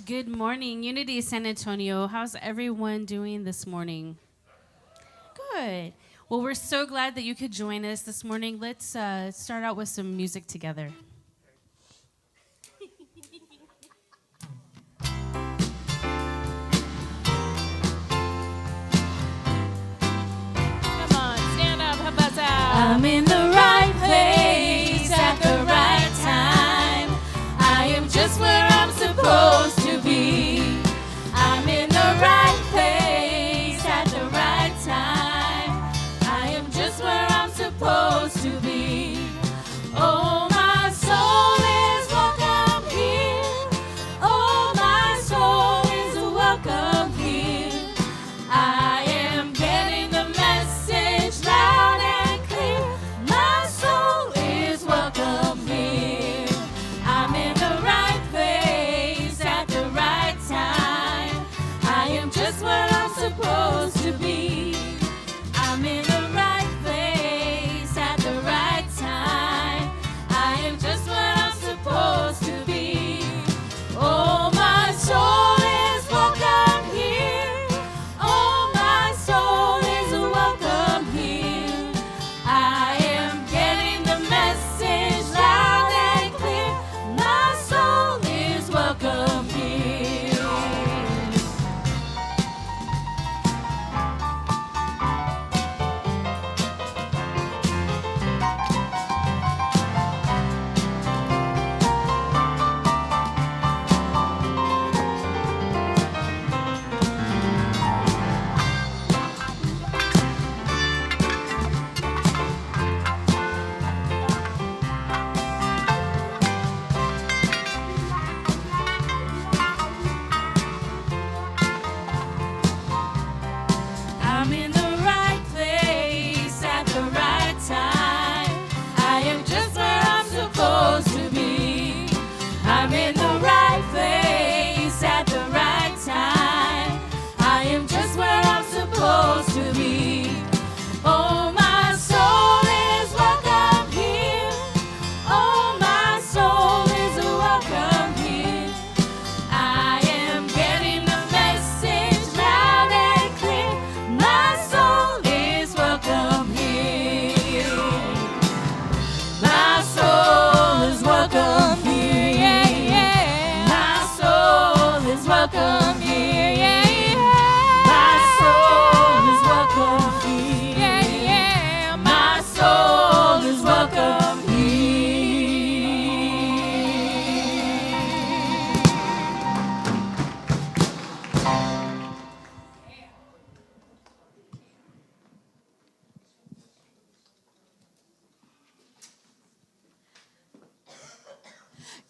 Good morning, Unity San Antonio. How's everyone doing this morning? Good. Well, we're so glad that you could join us this morning. Let's start out with some music together. Come on, stand up. How about that? I'm in the right place at the right time. I am just where I'm supposed to be. I'm in the right place at the right time. I am just where I'm supposed to be. Oh, my soul is welcome here. Oh, my soul is welcome here. I am getting the message loud and clear.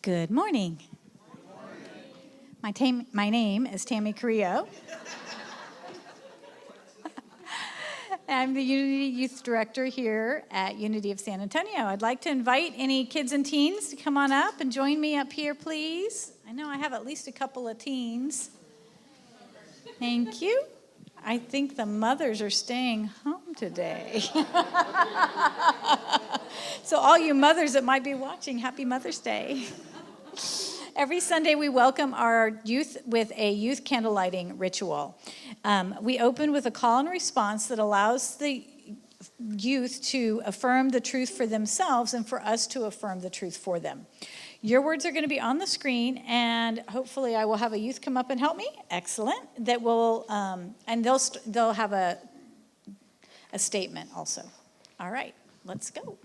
Good morning. My name is Tammy Carrillo. I'm the Unity Youth Director here at Unity of San Antonio. I'd like to invite any kids and teens to come on up and join me up here, please. I know I have at least a couple of teens. Thank you. I think the mothers are staying home today. So all you mothers that might be watching, happy Mother's Day. Every Sunday, we welcome our youth with a youth candlelighting ritual. We open with a call and response that allows the youth to affirm the truth for themselves and for us to affirm the truth for them. Your words are going to be on the screen, and hopefully I will have a youth come up and help me. Excellent. That will, and they'll have a statement also. All right, let's go.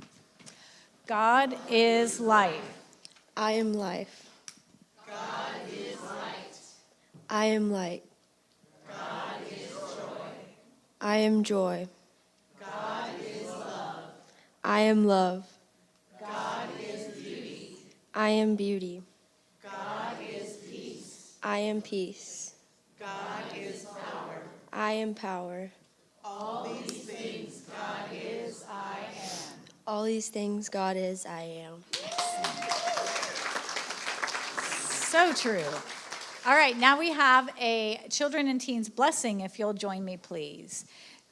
God is life. I am life. God is light. I am light. God is joy. I am joy. God is love. I am love. God is beauty. I am beauty. God is peace. I am peace. God is power. I am power. All these things God is, I am. All these things God is, I am. So true. All right, now we have a children and teens blessing, if you'll join me, please.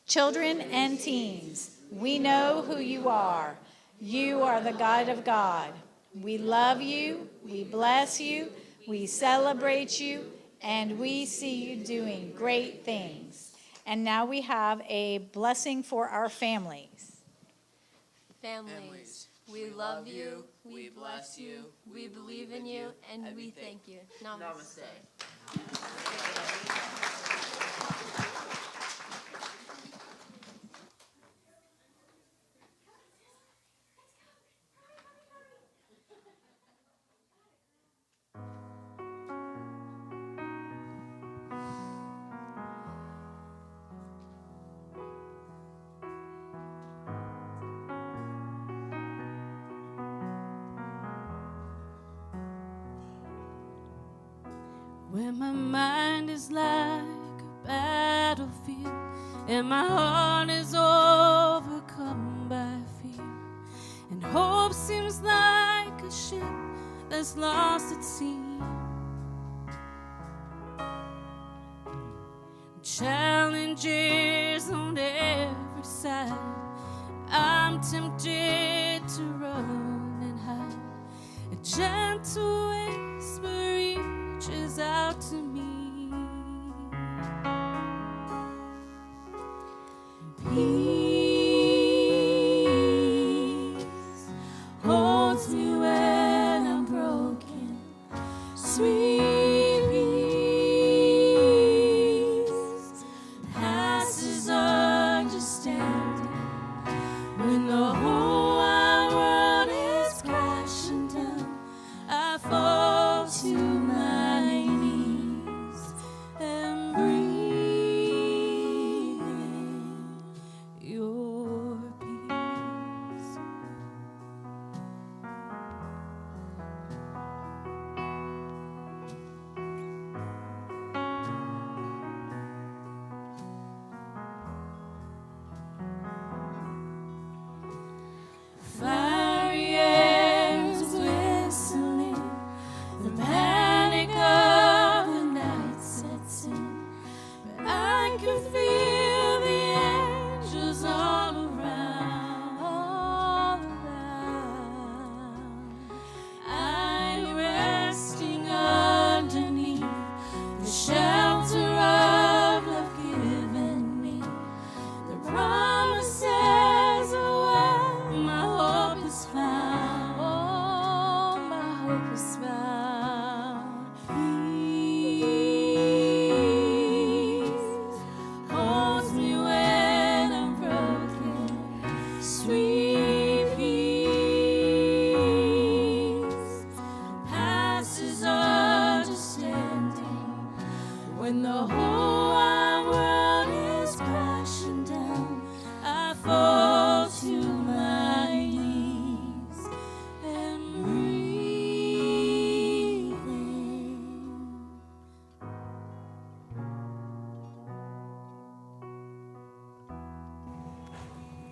Children and teens, we know who you are. You are the God of God. We love you, we bless you, we celebrate you, and we see you doing great things. And now we have a blessing for our families. Families, we love you, we bless you, we believe in you, and we thank you. Namaste. When my mind is like a battlefield and my heart is overcome by fear, and hope seems like a ship that's lost at sea, challenges on every side, I'm tempted to run and hide. A gentle whisper reaches out to me. Peace holds me when I'm broken. Sweet peace passes understanding when the whole wide world is crashing down. I fall to my knees.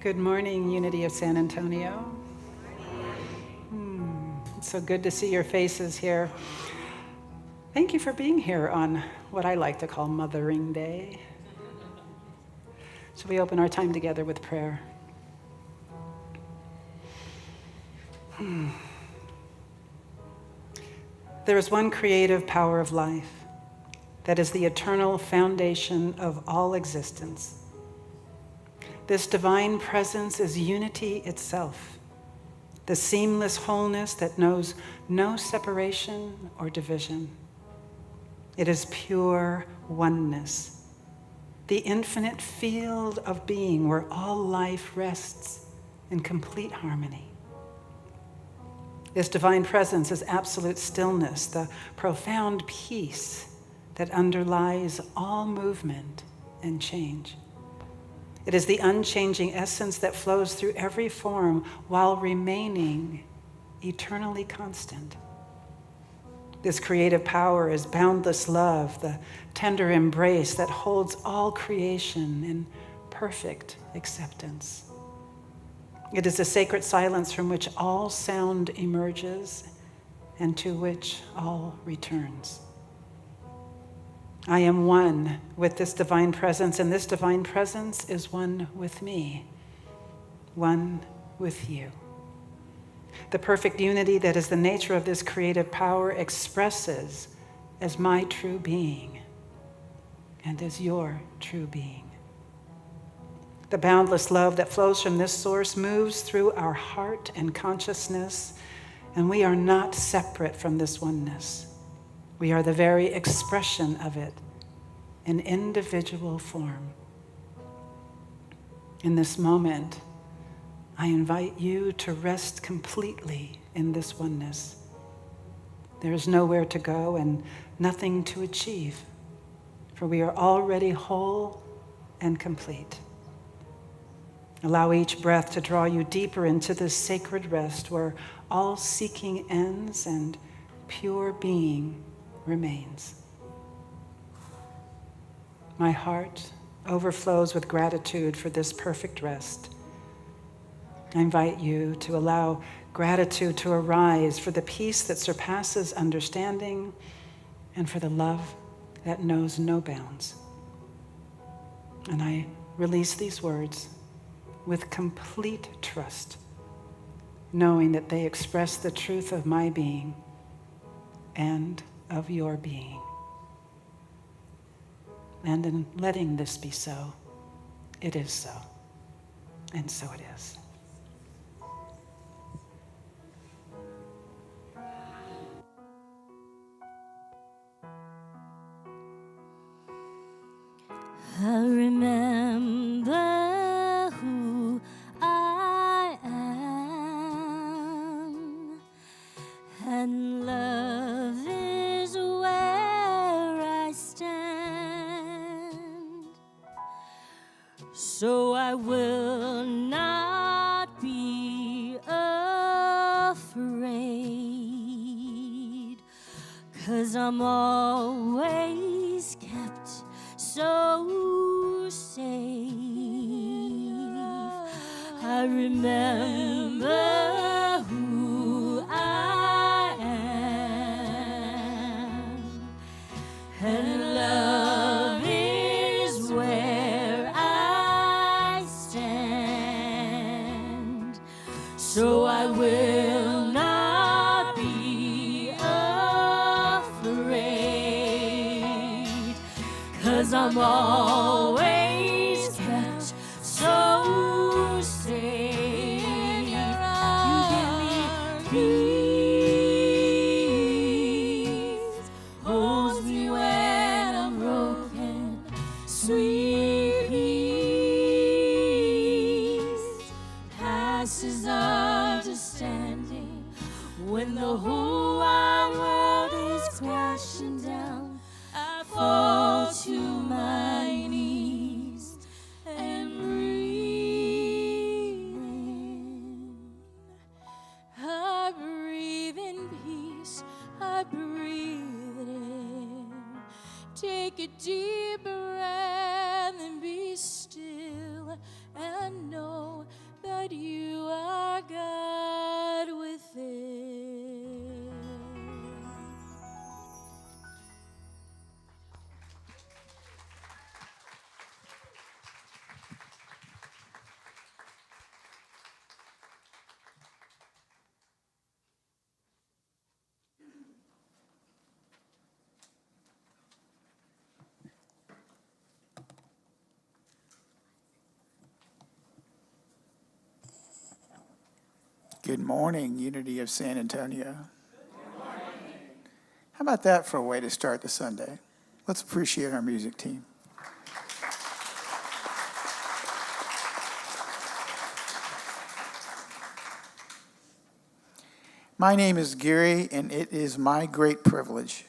Good morning, Unity of San Antonio. It's so good to see your faces here. Thank you for being here on what I like to call Mothering Day. So we open our time together with prayer. There is one creative power of life that is the eternal foundation of all existence. This divine presence is unity itself, the seamless wholeness that knows no separation or division. It is pure oneness, the infinite field of being where all life rests in complete harmony. This divine presence is absolute stillness, the profound peace that underlies all movement and change. It is the unchanging essence that flows through every form while remaining eternally constant. This creative power is boundless love, the tender embrace that holds all creation in perfect acceptance. It is a sacred silence from which all sound emerges and to which all returns. I am one with this divine presence, and this divine presence is one with me, one with you. The perfect unity that is the nature of this creative power expresses as my true being and as your true being. The boundless love that flows from this source moves through our heart and consciousness, and we are not separate from this oneness. We are the very expression of it in individual form. In this moment, I invite you to rest completely in this oneness. There is nowhere to go and nothing to achieve, for we are already whole and complete. Allow each breath to draw you deeper into this sacred rest where all seeking ends and pure being remains. My heart overflows with gratitude for this perfect rest. I invite you to allow gratitude to arise for the peace that surpasses understanding and for the love that knows no bounds. And I release these words with complete trust, knowing that they express the truth of my being and of your being. And in letting this be so, it is so, and so it is. I remember who I am, and love is where I stand. So I will not be afraid, 'cause I'm always kept so safe. I remember who I am, and love is where I stand. So I will not be afraid, 'cause I'm always kept so safe. You give me peace, holds me when I'm broken, sweet peace, passes understanding when the whole wide world is crashing down. I fall to my knees and breathe in. I breathe in peace, I breathe it in. Take a deep breath and be still and know Good morning, Unity of San Antonio. How about that for a way to start the Sunday? Let's appreciate our music team. My name is Gary, and it is my great privilege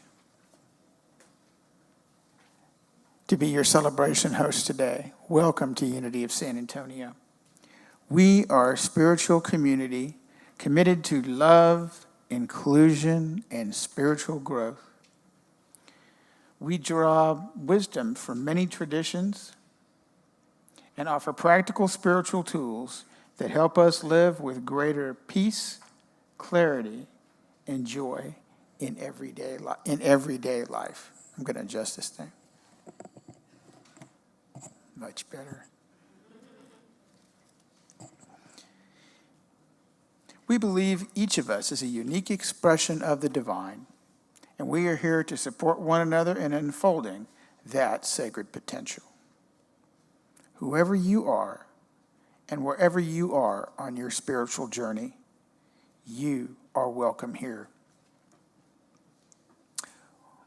to be your celebration host today. Welcome to Unity of San Antonio. We are a spiritual community committed to love, inclusion, and spiritual growth. We draw wisdom from many traditions and offer practical spiritual tools that help us live with greater peace, clarity, and joy in everyday life. I'm going to adjust this thing. Much better. We believe each of us is a unique expression of the divine, and we are here to support one another in unfolding that sacred potential. Whoever you are, and wherever you are on your spiritual journey, you are welcome here.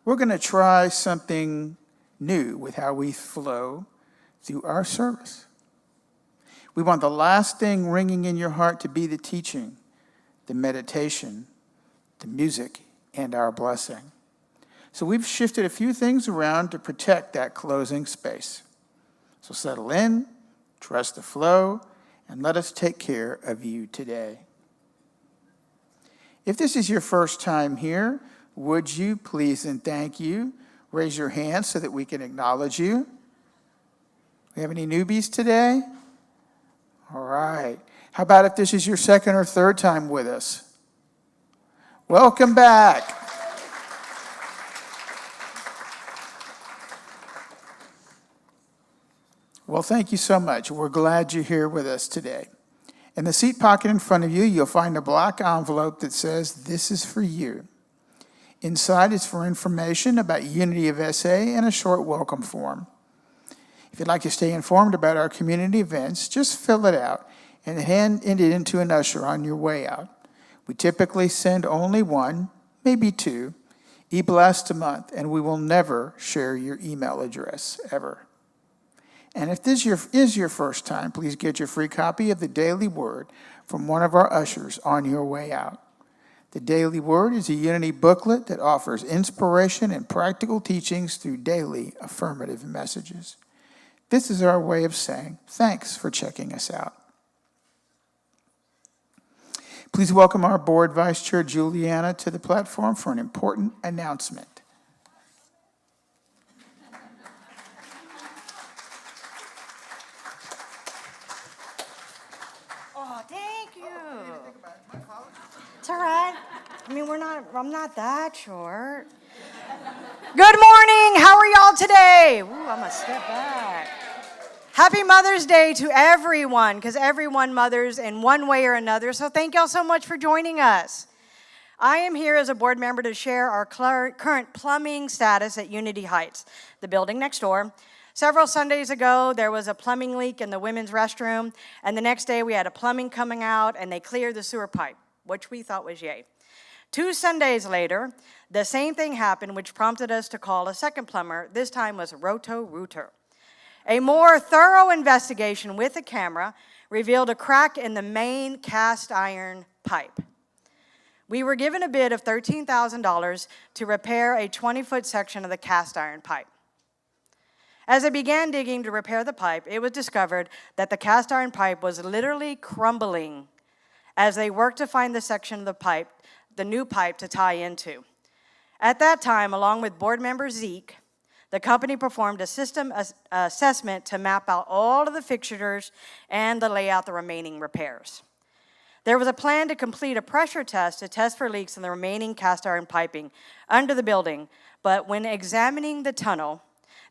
We're going to try something new with how we flow through our service. We want the last thing ringing in your heart to be the teaching, the meditation, the music, and our blessing. So we've shifted a few things around to protect that closing space. So settle in, trust the flow, and let us take care of you today. If this is your first time here, would you please and thank you raise your hand so that we can acknowledge you? We have any newbies today? All right. How about if this is your second or third time with us? Welcome back. Well, thank you so much. We're glad you're here with us today. In the seat pocket in front of you, you'll find a black envelope that says, "This is for you." Inside is for information about Unity of SA and a short welcome form. If you'd like to stay informed about our community events, just fill it out and hand it into an usher on your way out. We typically send only one, maybe two, e-blasts a month, and we will never share your email address, ever. And if this is your first time, please get your free copy of the Daily Word from one of our ushers on your way out. The Daily Word is a Unity booklet that offers inspiration and practical teachings through daily affirmative messages. This is our way of saying thanks for checking us out. Please welcome our board vice chair, Juliana, to the platform for an important announcement. Oh, thank you. It's all right. I mean, I'm not that short. Good morning. How are y'all today? Ooh, I'm going to step back. Happy Mother's Day to everyone, because everyone mothers in one way or another. So thank y'all so much for joining us. I am here as a board member to share our current plumbing status at Unity Heights, the building next door. Several Sundays ago, there was a plumbing leak in the women's restroom, and the next day we had a plumbing coming out, and they cleared the sewer pipe, which we thought was yay. 2 Sundays later, the same thing happened, which prompted us to call a second plumber. This time was Roto-Rooter. A more thorough investigation with a camera revealed a crack in the main cast iron pipe. We were given a bid of $13,000 to repair a 20-foot section of the cast iron pipe. As I began digging to repair the pipe, it was discovered that the cast iron pipe was literally crumbling as they worked to find the section of the pipe, the new pipe to tie into. At that time, along with board member Zeke, the company performed a system assessment to map out all of the fixtures and to lay out the remaining repairs. There was a plan to complete a pressure test to test for leaks in the remaining cast iron piping under the building, but when examining the tunnel,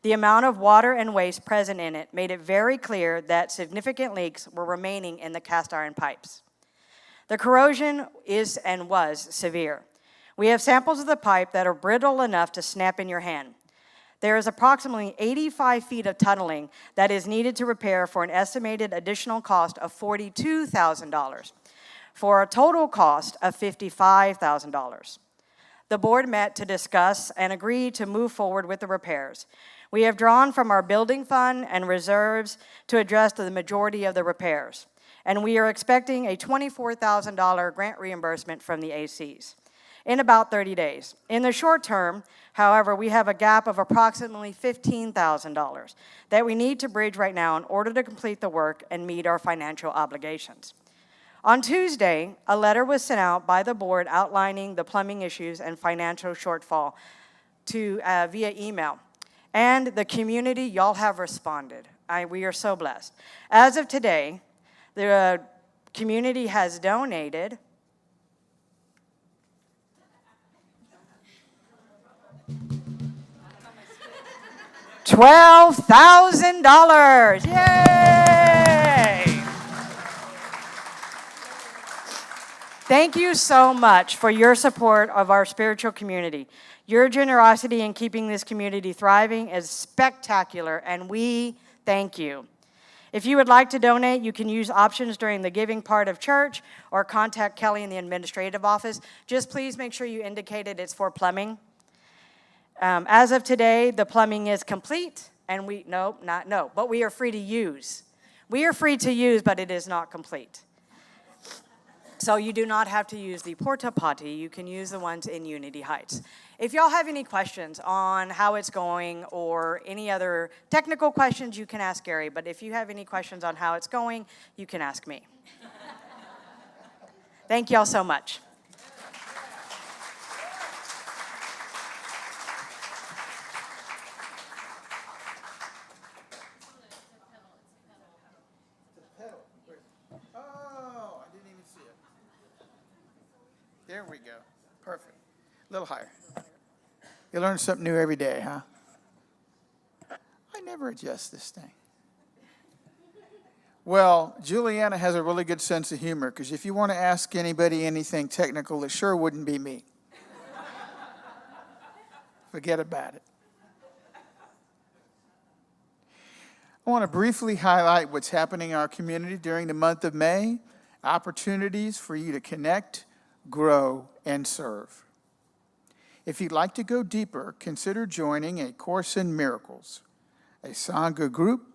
the amount of water and waste present in it made it very clear that significant leaks were remaining in the cast iron pipes. The corrosion is and was severe. We have samples of the pipe that are brittle enough to snap in your hand. There is approximately 85 feet of tunneling that is needed to repair for an estimated additional cost of $42,000. for a total cost of $55,000. The board met to discuss and agree to move forward with the repairs. We have drawn from our building fund and reserves to address the majority of the repairs, and we are expecting a $24,000 grant reimbursement from the ACs in about 30 days. In the short term, however, we have a gap of approximately $15,000 that we need to bridge right now in order to complete the work and meet our financial obligations. On Tuesday, a letter was sent out by the board outlining the plumbing issues and financial shortfall via email. And the community, y'all have responded. We are so blessed. As of today, the community has donated $12,000. Yay! Thank you so much for your support of our spiritual community. Your generosity in keeping this community thriving is spectacular, and we thank you. If you would like to donate, you can use options during the giving part of church or contact Kelly in the administrative office. Just please make sure you indicated it's for plumbing. As of today, the plumbing is complete, and but we are free to use. We are free to use, but it is not complete. So you do not have to use the porta potty. You can use the ones in Unity Heights. If y'all have any questions on how it's going or any other technical questions, you can ask Gary. But if you have any questions on how it's going, you can ask me. Thank y'all so much. There we go. Perfect. A little higher. You learn something new every day, huh? I never adjust this thing. Well, Juliana has a really good sense of humor, because if you want to ask anybody anything technical, it sure wouldn't be me. Forget about it. I want to briefly highlight what's happening in our community during the month of May, opportunities for you to connect, grow, and serve. If you'd like to go deeper, consider joining a Course in Miracles, a Sangha group,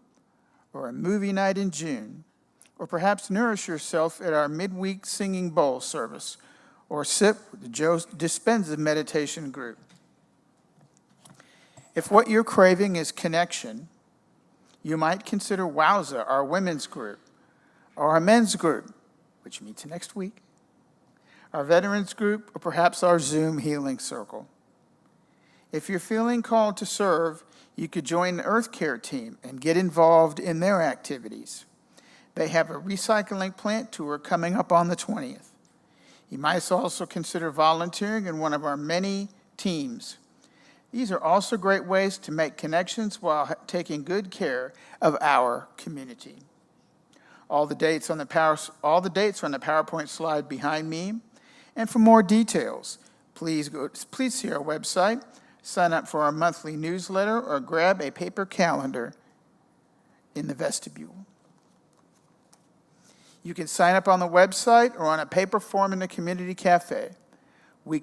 or a movie night in June, or perhaps nourish yourself at our midweek singing bowl service, or sip with the Joe Dispenza meditation group. If what you're craving is connection, you might consider Wowza, our women's group, or our men's group, which meets next week, our veterans group, or perhaps our Zoom healing circle. If you're feeling called to serve, you could join the Earth Care team and get involved in their activities. They have a recycling plant tour coming up on the 20th. You might also consider volunteering in one of our many teams. These are also great ways to make connections while taking good care of our community. All the dates are on the PowerPoint slide behind me. And for more details, please see our website, sign up for our monthly newsletter, or grab a paper calendar in the vestibule. You can sign up on the website or on a paper form in the community cafe. We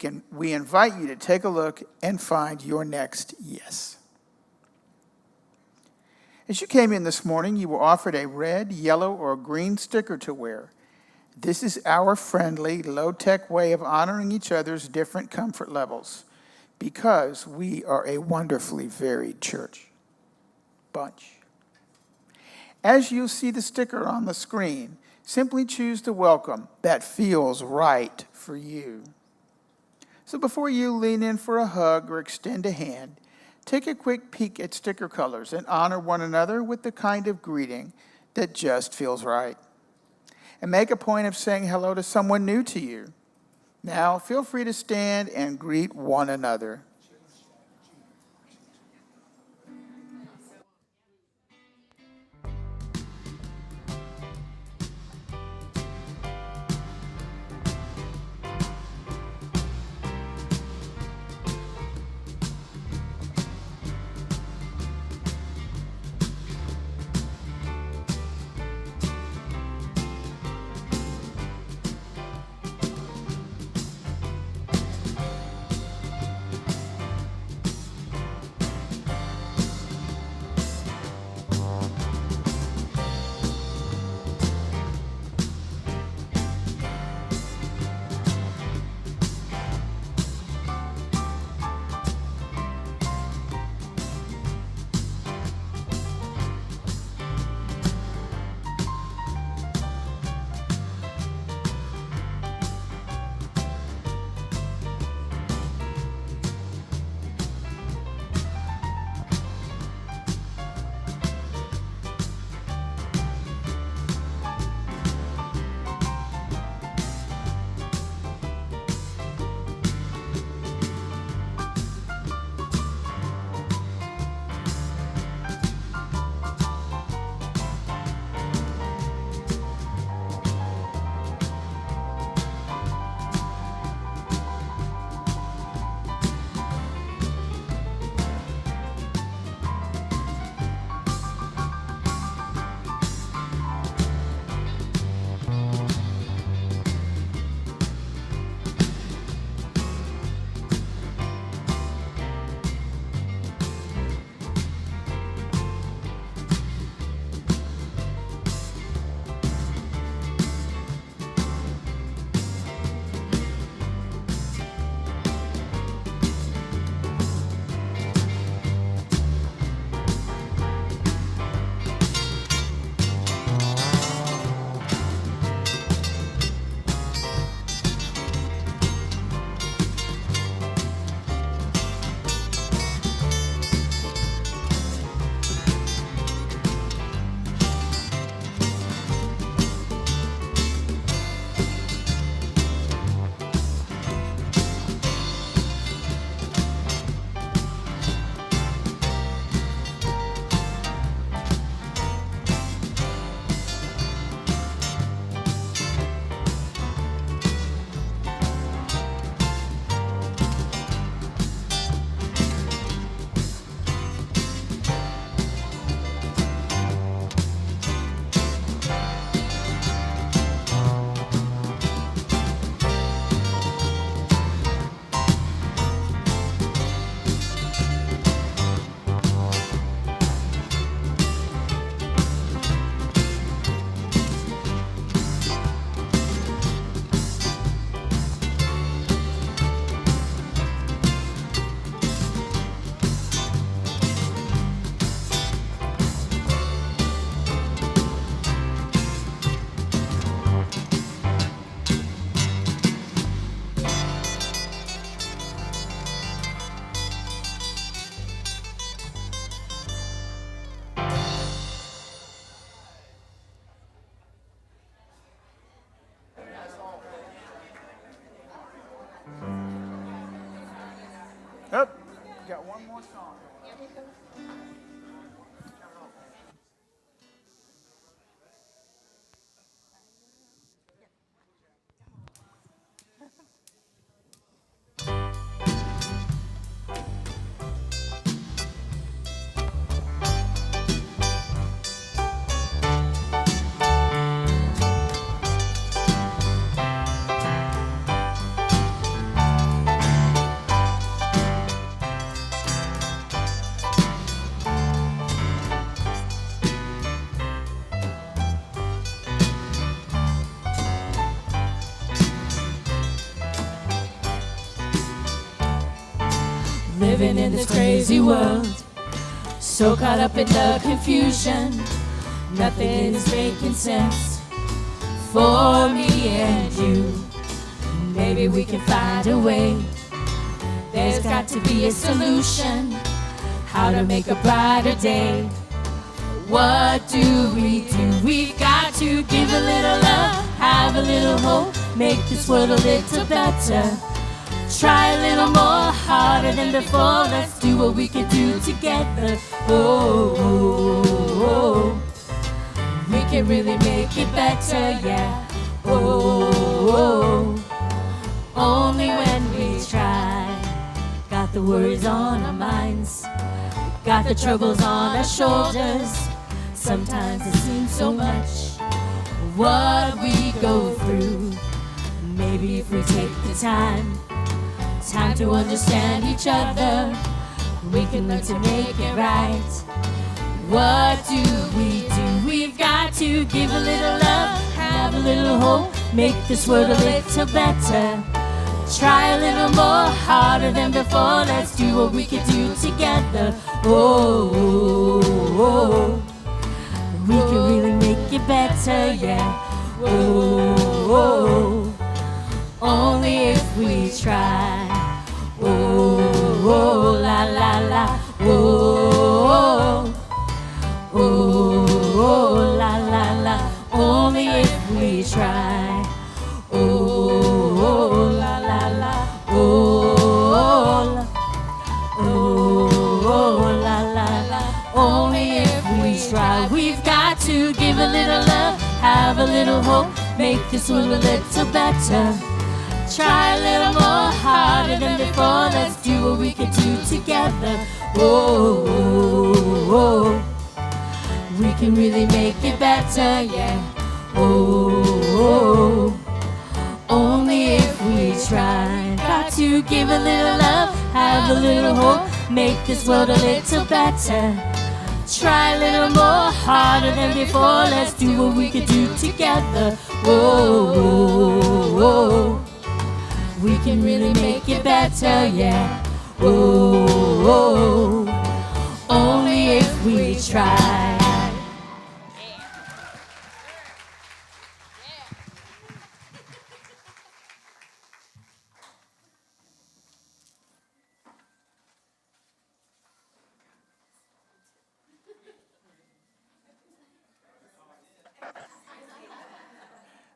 invite you to take a look and find your next yes. As you came in this morning, you were offered a red, yellow, or green sticker to wear. This is our friendly, low-tech way of honoring each other's different comfort levels, because we are a wonderfully varied church bunch. As you see the sticker on the screen, simply choose the welcome that feels right for you. So before you lean in for a hug or extend a hand, take a quick peek at sticker colors and honor one another with the kind of greeting that just feels right. And make a point of saying hello to someone new to you. Now, feel free to stand and greet one another. got one more song. Living in this crazy world, so caught up in the confusion, nothing is making sense for me and you. Maybe we can find a way, there's got to be a solution, how to make a brighter day. What do? We've got to give a little love, have a little hope, make this world a little better. Try a little more, harder than before. Let's do what we can do together. Oh, oh, oh. We can really make it better, yeah. Oh, oh, only when we try. Got the worries on our minds, got the troubles on our shoulders. Sometimes it seems so much what we go through. Maybe if we take the time to understand each other, we can learn to make it right. What do? We've got to give a little love, have a little hope, make this world a little better. Try a little more, harder than before. Let's do what we can do together. Oh, oh, oh. We can really make it better, yeah. Oh, oh, only if we try. Oh, oh, la, la, la. Oh, oh, oh, la, la, la. Only if we try. Oh, oh, la, la, la. Oh, oh, la, la, la. Only if we try. We've got to give a little love, have a little hope, make this world a little better. Try a little more, harder than before. Let's do what we can do together. Oh, oh, oh. We can really make it better, yeah. Oh, oh, only if we try. Got to give a little love, have a little hope, make this world a little better. Try a little more, harder than before. Let's do what we can do together. Oh, oh, oh. We can really make it better, yeah. Oh, oh, only if we try.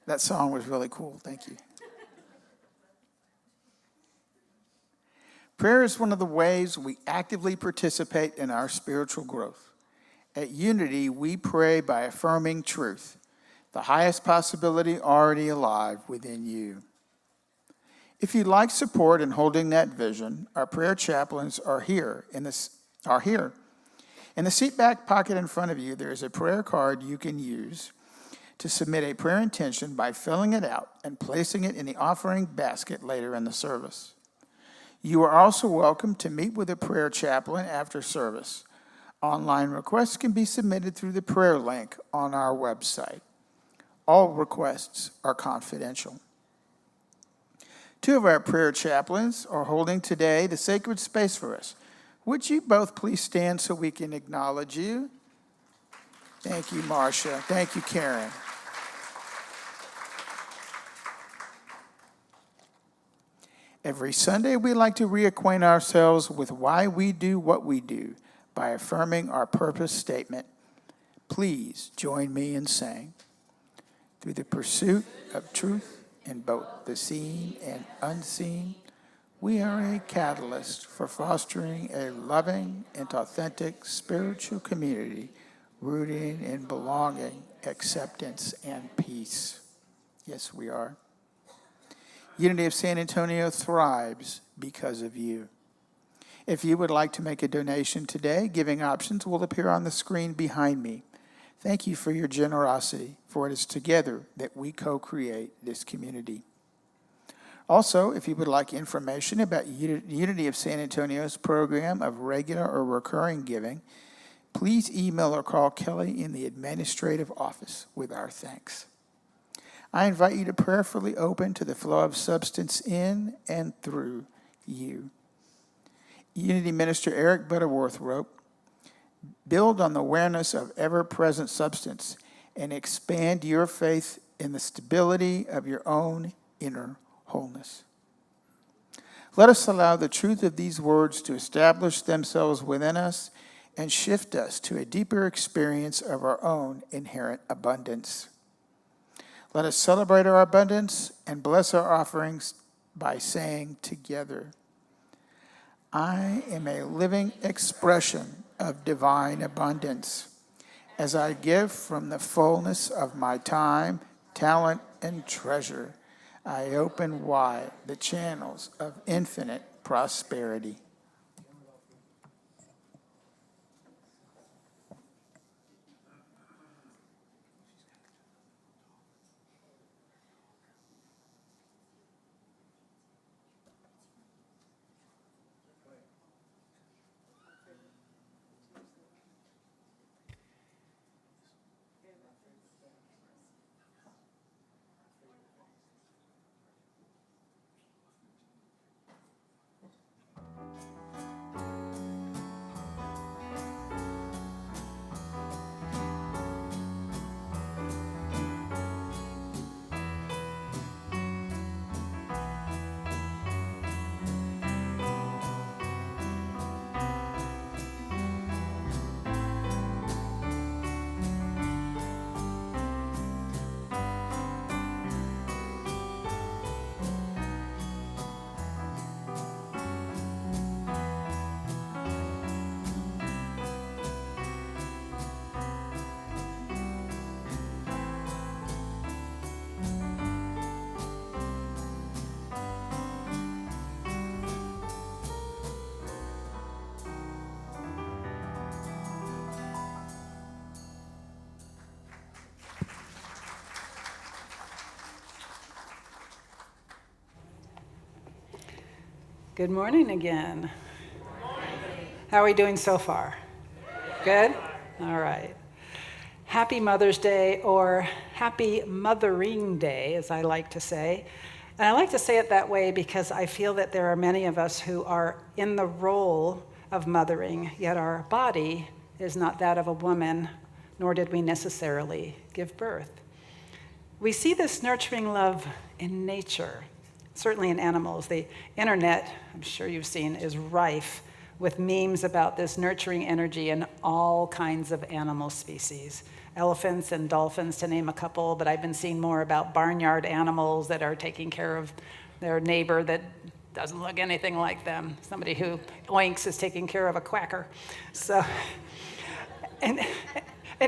That song was really cool. Thank you. Prayer is one of the ways we actively participate in our spiritual growth. At Unity, we pray by affirming truth, the highest possibility already alive within you. If you'd like support in holding that vision, our prayer chaplains are here. In the seat back pocket in front of you, there is a prayer card you can use to submit a prayer intention by filling it out and placing it in the offering basket later in the service. You are also welcome to meet with a prayer chaplain after service. Online requests can be submitted through the prayer link on our website. All requests are confidential. Two of our prayer chaplains are holding today the sacred space for us. Would you both please stand so we can acknowledge you? Thank you, Marcia. Thank you, Karen. Every Sunday, we like to reacquaint ourselves with why we do what we do by affirming our purpose statement. Please join me in saying, through the pursuit of truth in both the seen and unseen, We are a catalyst for fostering a loving and authentic spiritual community rooted in belonging, acceptance, and peace. Yes, we are. Unity of San Antonio thrives because of you. If you would like to make a donation today, giving options will appear on the screen behind me. Thank you for your generosity, for it is together that we co-create this community. Also, if you would like information about Unity of San Antonio's program of regular or recurring giving, please email or call Kelly in the administrative office with our thanks. I invite you to prayerfully open to the flow of substance in and through you. Unity Minister Eric Butterworth wrote, "Build on the awareness of ever-present substance and expand your faith in the stability of your own inner wholeness." Let us allow the truth of these words to establish themselves within us and shift us to a deeper experience of our own inherent abundance. Let us celebrate our abundance and bless our offerings by saying together, "I am a living expression of divine abundance. As I give from the fullness of my time, talent, and treasure, I open wide the channels of infinite prosperity." Good morning again. How are we doing so far? Good? All right. Happy Mother's Day, or Happy Mothering Day, as I like to say. And I like to say it that way because I feel that there are many of us who are in the role of mothering, yet our body is not that of a woman, nor did we necessarily give birth. We see this nurturing love in nature, certainly in animals. The internet, I'm sure you've seen, is rife with memes about this nurturing energy in all kinds of animal species. Elephants and dolphins, to name a couple, but I've been seeing more about barnyard animals that are taking care of their neighbor that doesn't look anything like them. Somebody who oinks is taking care of a quacker. So, and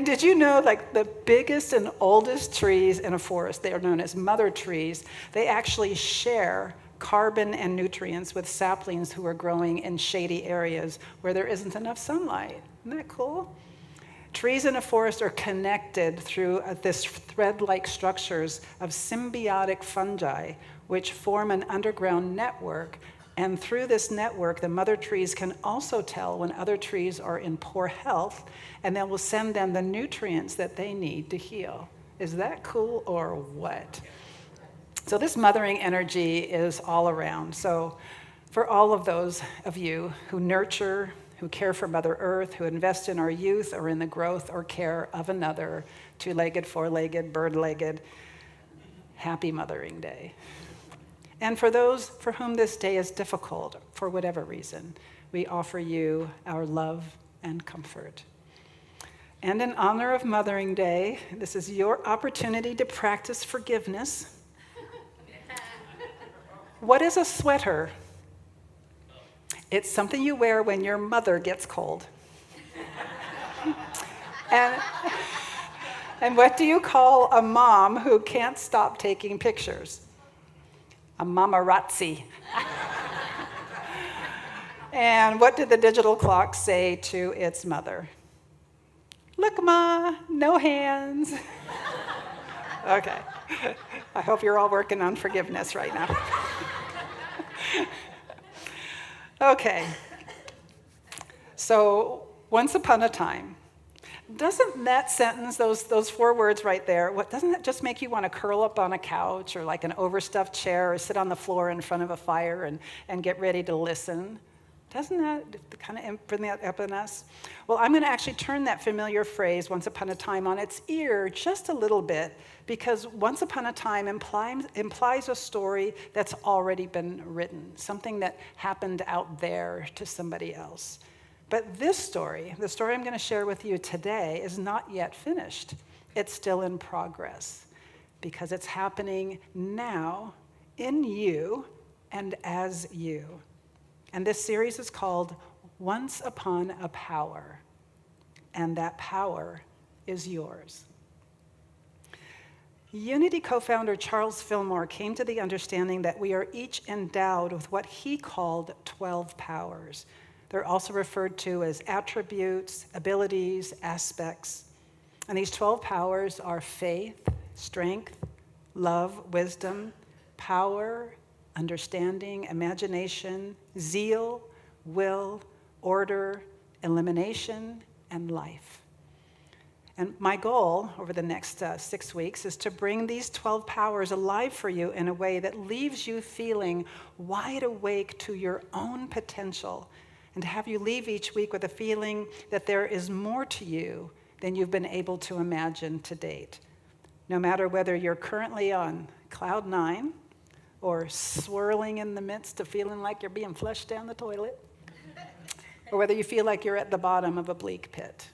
did you know, like, the biggest and oldest trees in a forest, they are known as mother trees, they actually share carbon and nutrients with saplings who are growing in shady areas where there isn't enough sunlight. Isn't that cool? Trees in a forest are connected through this thread-like structures of symbiotic fungi, which form an underground network. And through this network, the mother trees can also tell when other trees are in poor health, and they will send them the nutrients that they need to heal. Is that cool or what? So this mothering energy is all around. So for all of those of you who nurture, who care for Mother Earth, who invest in our youth or in the growth or care of another, two-legged, four-legged, bird-legged, happy Mothering Day. And for those for whom this day is difficult, for whatever reason, we offer you our love and comfort. And in honor of Mothering Day, this is your opportunity to practice forgiveness. What is a sweater? It's something you wear when your mother gets cold. And what do you call a mom who can't stop taking pictures? A mamarazzi. And what did the digital clock say to its mother? Look, Ma, no hands. Okay. I hope you're all working on forgiveness right now. Okay. So, once upon a time. Doesn't that sentence, those 4 words right there, doesn't that just make you want to curl up on a couch or like an overstuffed chair or sit on the floor in front of a fire and get ready to listen? Doesn't that kind of imprint that up in us? Well, I'm going to actually turn that familiar phrase, once upon a time, on its ear just a little bit, because once upon a time implies a story that's already been written, something that happened out there to somebody else. But this story, the story I'm going to share with you today, is not yet finished. It's still in progress, because it's happening now in you and as you. And this series is called Once Upon a Power, and that power is yours. Unity co-founder Charles Fillmore came to the understanding that we are each endowed with what he called 12 powers. They're also referred to as attributes, abilities, aspects. And these 12 powers are faith, strength, love, wisdom, power, understanding, imagination, zeal, will, order, elimination, and life. And my goal over the next 6 weeks is to bring these 12 powers alive for you in a way that leaves you feeling wide awake to your own potential, and to have you leave each week with a feeling that there is more to you than you've been able to imagine to date. No matter whether you're currently on cloud 9 or swirling in the midst of feeling like you're being flushed down the toilet, or whether you feel like you're at the bottom of a bleak pit.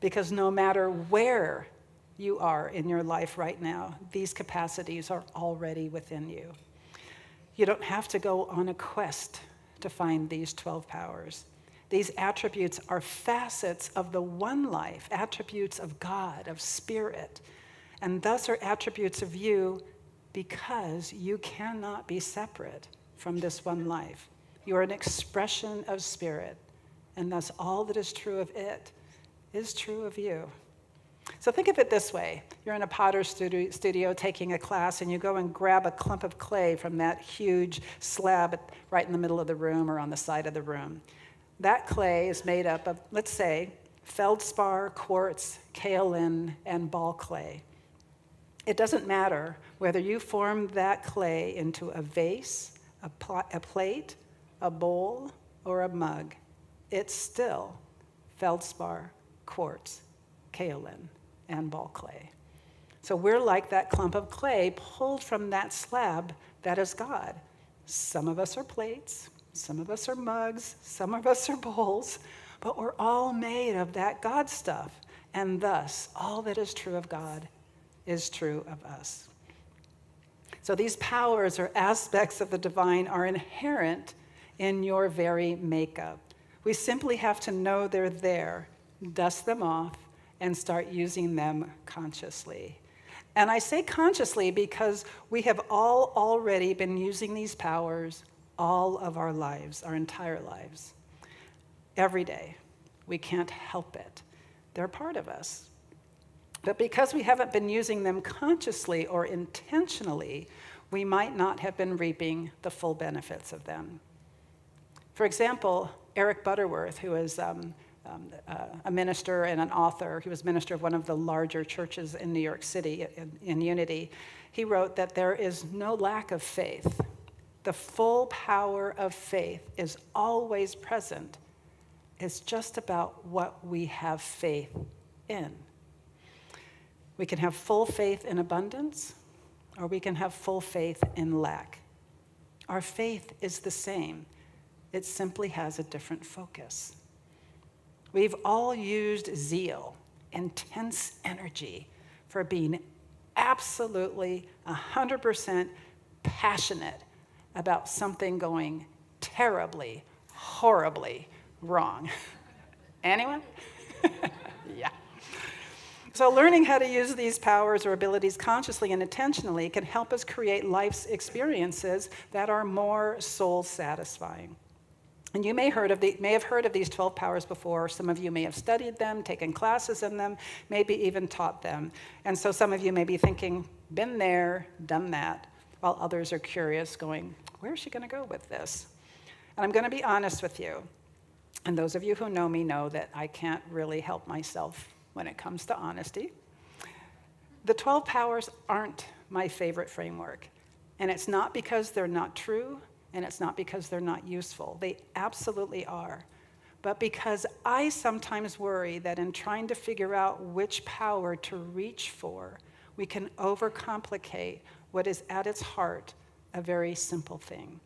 Because no matter where you are in your life right now, these capacities are already within you. You don't have to go on a quest to find these 12 powers. These attributes are facets of the one life, attributes of God, of spirit, and thus are attributes of you, because you cannot be separate from this one life. You are an expression of spirit, and thus all that is true of it is true of you. So think of it this way. You're in a potter's studio taking a class, and you go and grab a clump of clay from that huge slab right in the middle of the room or on the side of the room. That clay is made up of, let's say, feldspar, quartz, kaolin, and ball clay. It doesn't matter whether you form that clay into a vase, a plate, a bowl, or a mug. It's still feldspar, quartz, kaolin, and ball clay. So we're like that clump of clay pulled from that slab that is God. Some of us are plates, some of us are mugs, some of us are bowls, but we're all made of that God stuff. And thus, all that is true of God is true of us. So these powers or aspects of the divine are inherent in your very makeup. We simply have to know they're there, dust them off, and start using them consciously. And I say consciously because we have all already been using these powers all of our lives, our entire lives. Every day. We can't help it. They're part of us. But because we haven't been using them consciously or intentionally, we might not have been reaping the full benefits of them. For example, Eric Butterworth, who is a minister and an author, he was minister of one of the larger churches in New York City, in Unity, he wrote that there is no lack of faith. The full power of faith is always present. It's just about what we have faith in. We can have full faith in abundance, or we can have full faith in lack. Our faith is the same. It simply has a different focus. We've all used zeal, intense energy, for being absolutely 100% passionate about something going terribly, horribly wrong. Anyone? Yeah. So learning how to use these powers or abilities consciously and intentionally can help us create life's experiences that are more soul satisfying. And you may have heard of these 12 powers before. Some of you may have studied them, taken classes in them, maybe even taught them. And so some of you may be thinking, been there, done that, while others are curious, going, where's she going to go with this? And I'm going to be honest with you. And those of you who know me know that I can't really help myself when it comes to honesty. The 12 powers aren't my favorite framework. And it's not because they're not true, and it's not because they're not useful. They absolutely are. But because I sometimes worry that in trying to figure out which power to reach for, we can overcomplicate what is at its heart a very simple thing.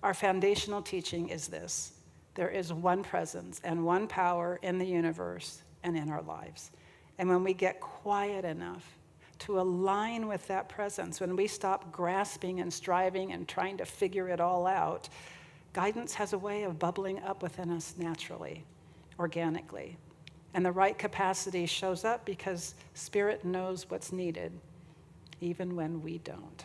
Our foundational teaching is this: there is one presence and one power in the universe and in our lives. And when we get quiet enough to align with that presence, when we stop grasping and striving and trying to figure it all out, guidance has a way of bubbling up within us naturally, organically. And the right capacity shows up because Spirit knows what's needed, even when we don't.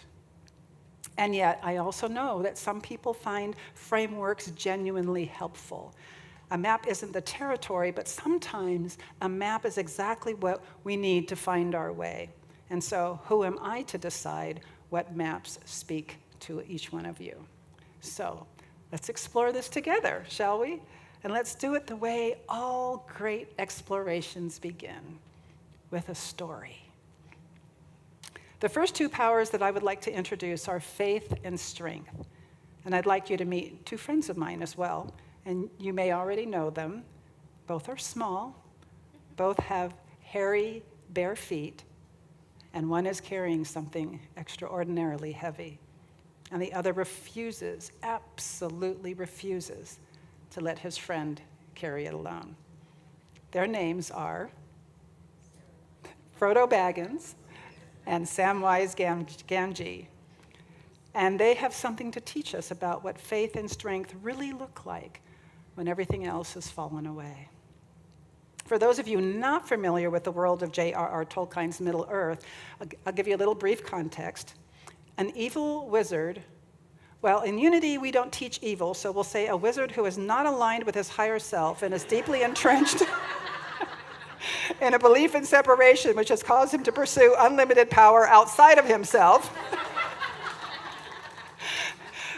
And yet, I also know that some people find frameworks genuinely helpful. A map isn't the territory, but sometimes a map is exactly what we need to find our way. And so, who am I to decide what maps speak to each one of you? So, let's explore this together, shall we? And let's do it the way all great explorations begin, with a story. The first two powers that I would like to introduce are faith and strength. And I'd like you to meet two friends of mine as well. And you may already know them. Both are small. Both have hairy, bare feet. And one is carrying something extraordinarily heavy. And the other refuses, absolutely refuses, to let his friend carry it alone. Their names are Frodo Baggins and Samwise Gamgee. And they have something to teach us about what faith and strength really look like when everything else has fallen away. For those of you not familiar with the world of J.R.R. Tolkien's Middle-earth, I'll give you a little brief context. An evil wizard, well, in Unity we don't teach evil, so we'll say a wizard who is not aligned with his higher self and is deeply entrenched in a belief in separation, which has caused him to pursue unlimited power outside of himself.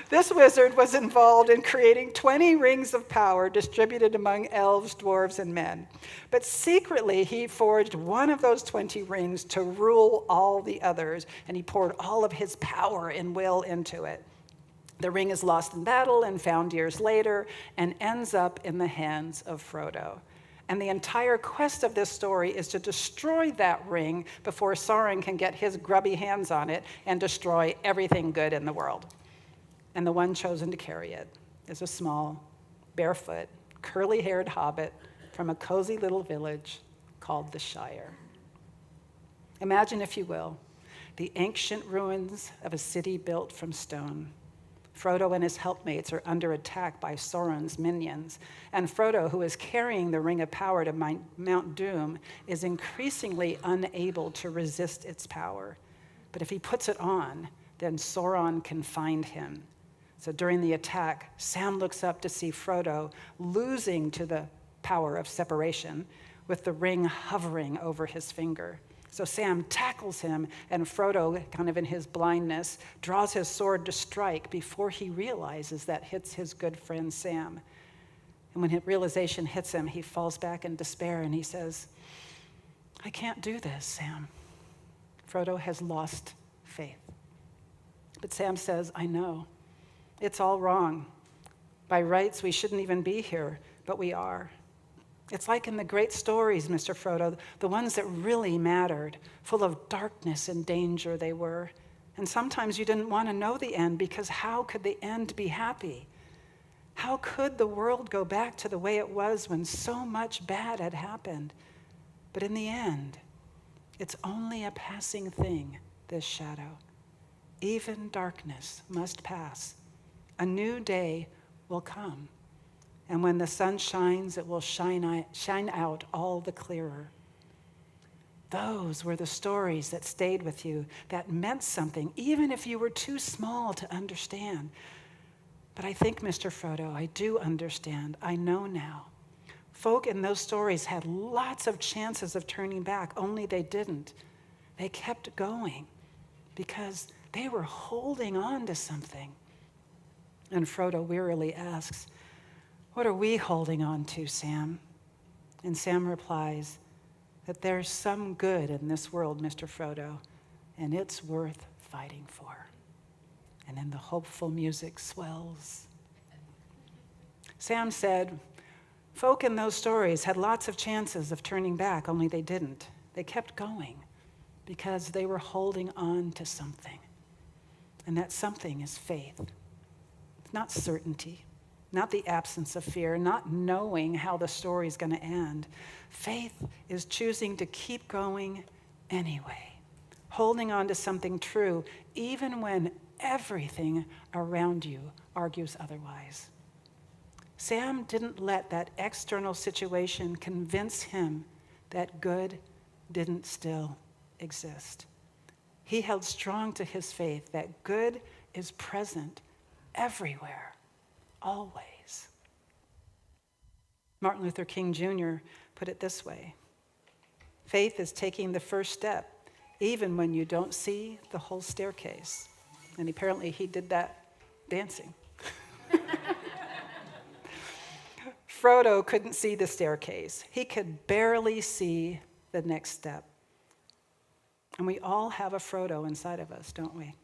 This wizard was involved in creating 20 rings of power distributed among elves, dwarves, and men. But secretly, he forged one of those 20 rings to rule all the others, and he poured all of his power and will into it. The ring is lost in battle and found years later and ends up in the hands of Frodo. And the entire quest of this story is to destroy that ring before Sauron can get his grubby hands on it and destroy everything good in the world. And the one chosen to carry it is a small, barefoot, curly-haired hobbit from a cozy little village called the Shire. Imagine, if you will, the ancient ruins of a city built from stone. Frodo and his helpmates are under attack by Sauron's minions, and Frodo, who is carrying the Ring of Power to Mount Doom, is increasingly unable to resist its power. But if he puts it on, then Sauron can find him. So during the attack, Sam looks up to see Frodo losing to the power of separation, with the ring hovering over his finger. So Sam tackles him, and Frodo, kind of in his blindness, draws his sword to strike before he realizes that hits his good friend Sam. And when realization hits him, he falls back in despair, and he says, "I can't do this, Sam." Frodo has lost faith. But Sam says, "I know. It's all wrong. By rights, we shouldn't even be here, but we are. It's like in the great stories, Mr. Frodo, the ones that really mattered, full of darkness and danger they were. And sometimes you didn't want to know the end, because how could the end be happy? How could the world go back to the way it was when so much bad had happened? But in the end, it's only a passing thing, this shadow. Even darkness must pass. A new day will come. And when the sun shines, it will shine out all the clearer. Those were the stories that stayed with you, that meant something, even if you were too small to understand. But I think, Mr. Frodo, I do understand. I know now. Folk in those stories had lots of chances of turning back, only they didn't. They kept going because they were holding on to something. And Frodo wearily asks, "What are we holding on to, Sam?" And Sam replies that there's some good in this world, Mr. Frodo, and it's worth fighting for. And then the hopeful music swells. Sam said, folk in those stories had lots of chances of turning back, only they didn't. They kept going because they were holding on to something. And that something is faith. It's not certainty, not the absence of fear, not knowing how the story is going to end. Faith is choosing to keep going anyway, holding on to something true, even when everything around you argues otherwise. Sam didn't let that external situation convince him that good didn't still exist. He held strong to his faith that good is present everywhere, always. Martin Luther King Jr. put it this way: faith is taking the first step, even when you don't see the whole staircase. And apparently he did that dancing. Frodo couldn't see the staircase. He could barely see the next step. And we all have a Frodo inside of us, don't we?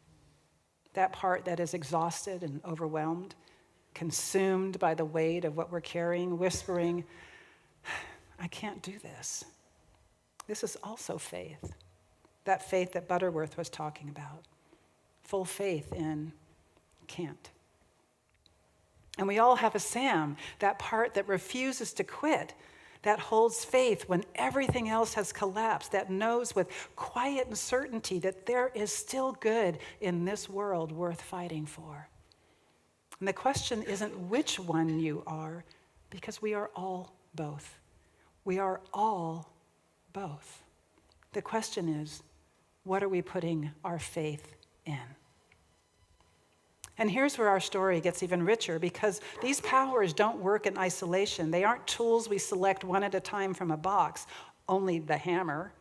That part that is exhausted and overwhelmed, consumed by the weight of what we're carrying, whispering, "I can't do this." This is also faith. That faith that Butterworth was talking about. Full faith in can't. And we all have a Sam, that part that refuses to quit, that holds faith when everything else has collapsed, that knows with quiet certainty that there is still good in this world worth fighting for. And the question isn't which one you are, because we are all both. We are all both. The question is, what are we putting our faith in? And here's where our story gets even richer, because these powers don't work in isolation. They aren't tools we select one at a time from a box, only the hammer.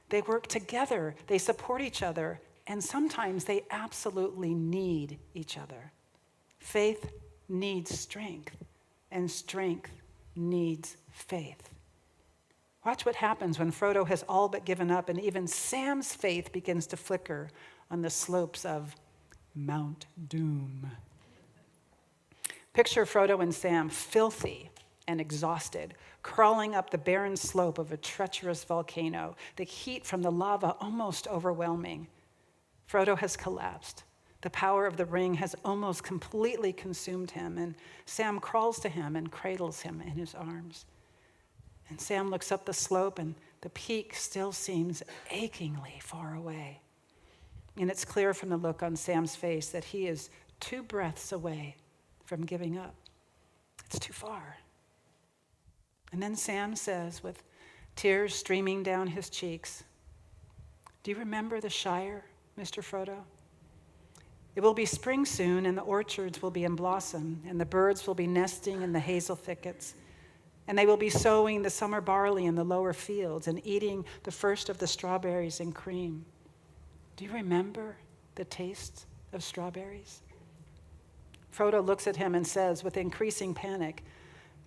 They work together, they support each other, and sometimes they absolutely need each other. Faith needs strength, and strength needs faith. Watch what happens when Frodo has all but given up, and even Sam's faith begins to flicker on the slopes of Mount Doom. Picture Frodo and Sam, filthy and exhausted, crawling up the barren slope of a treacherous volcano, the heat from the lava almost overwhelming. Frodo has collapsed. The power of the ring has almost completely consumed him, and Sam crawls to him and cradles him in his arms. And Sam looks up the slope, and the peak still seems achingly far away. And it's clear from the look on Sam's face that he is 2 breaths away from giving up. It's too far. And then Sam says, with tears streaming down his cheeks, "Do you remember the Shire, Mr. Frodo? It will be spring soon, and the orchards will be in blossom, and the birds will be nesting in the hazel thickets, and they will be sowing the summer barley in the lower fields and eating the first of the strawberries and cream. Do you remember the taste of strawberries?" Frodo looks at him and says with increasing panic,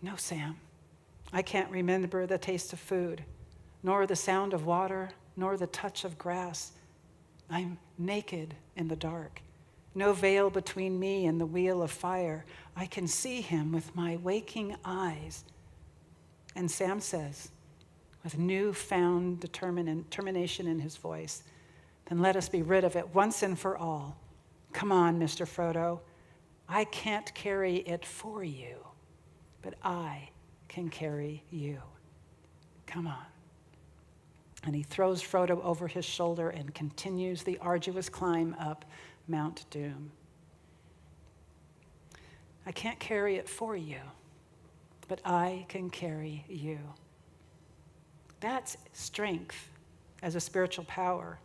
"No, Sam, I can't remember the taste of food, nor the sound of water, nor the touch of grass. I'm naked in the dark. No veil between me and the wheel of fire. I can see him with my waking eyes." And Sam says, with newfound determination in his voice, "Then let us be rid of it once and for all. Come on, Mr. Frodo. I can't carry it for you, but I can carry you. Come on." And he throws Frodo over his shoulder and continues the arduous climb up Mount Doom. "I can't carry it for you, but I can carry you. That's strength as a spiritual power.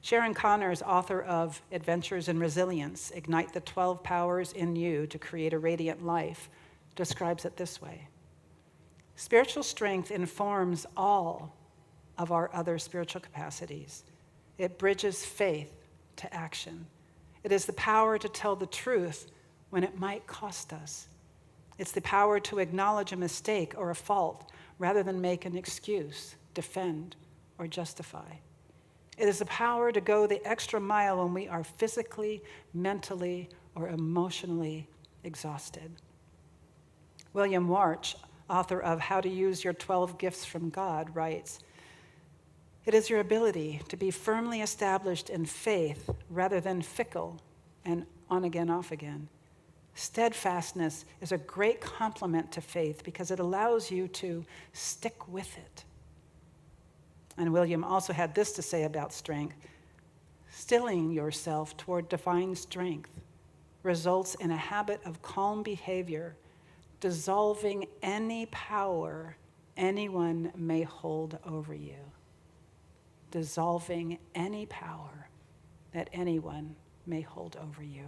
Sharon Connors, author of Adventures in Resilience, Ignite the 12 Powers in You to Create a Radiant Life, describes it this way. Spiritual strength informs all of our other spiritual capacities. It bridges faith to action. It is the power to tell the truth when it might cost us. It's the power to acknowledge a mistake or a fault rather than make an excuse, defend, or justify. It is the power to go the extra mile when we are physically, mentally, or emotionally exhausted. William Warch, author of How to Use Your 12 Gifts from God, writes, "It is your ability to be firmly established in faith rather than fickle and on again, off again. Steadfastness is a great complement to faith because it allows you to stick with it." And William also had this to say about strength. Stilling yourself toward divine strength results in a habit of calm behavior, dissolving any power anyone may hold over you. Dissolving any power that anyone may hold over you.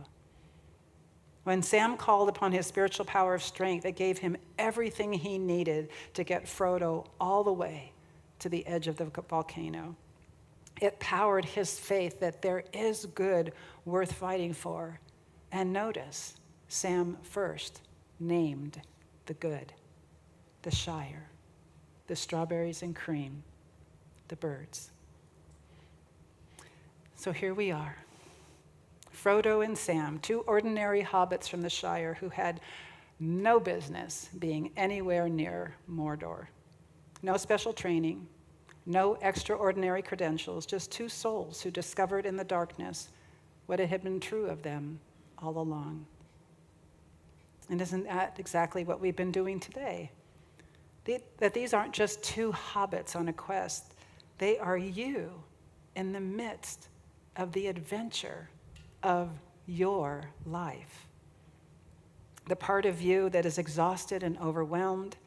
When Sam called upon his spiritual power of strength, it gave him everything he needed to get Frodo all the way to the edge of the volcano. It powered his faith that there is good worth fighting for. And notice, Sam first named the good, the Shire, the strawberries and cream, the birds. So here we are. Frodo and Sam, two ordinary hobbits from the Shire who had no business being anywhere near Mordor. No special training, no extraordinary credentials, just two souls who discovered in the darkness what had been true of them all along. And isn't that exactly what we've been doing today? That these aren't just two hobbits on a quest. They are you in the midst of the adventure of your life. The part of you that is exhausted and overwhelmed,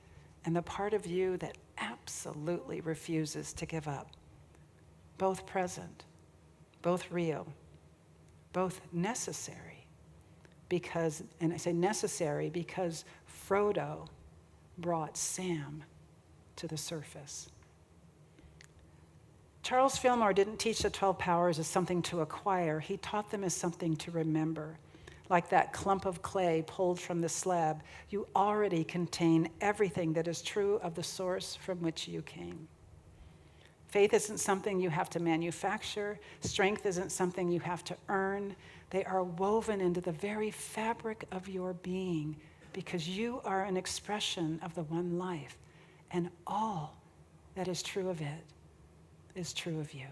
and the part of you that absolutely refuses to give up. Both present, both real, both necessary. Because, and I say necessary because Frodo brought Sam to the surface. Charles Fillmore didn't teach the 12 powers as something to acquire. He taught them as something to remember. Like that clump of clay pulled from the slab, you already contain everything that is true of the source from which you came. Faith isn't something you have to manufacture. Strength isn't something you have to earn. They are woven into the very fabric of your being because you are an expression of the one life, and all that is true of it is true of you.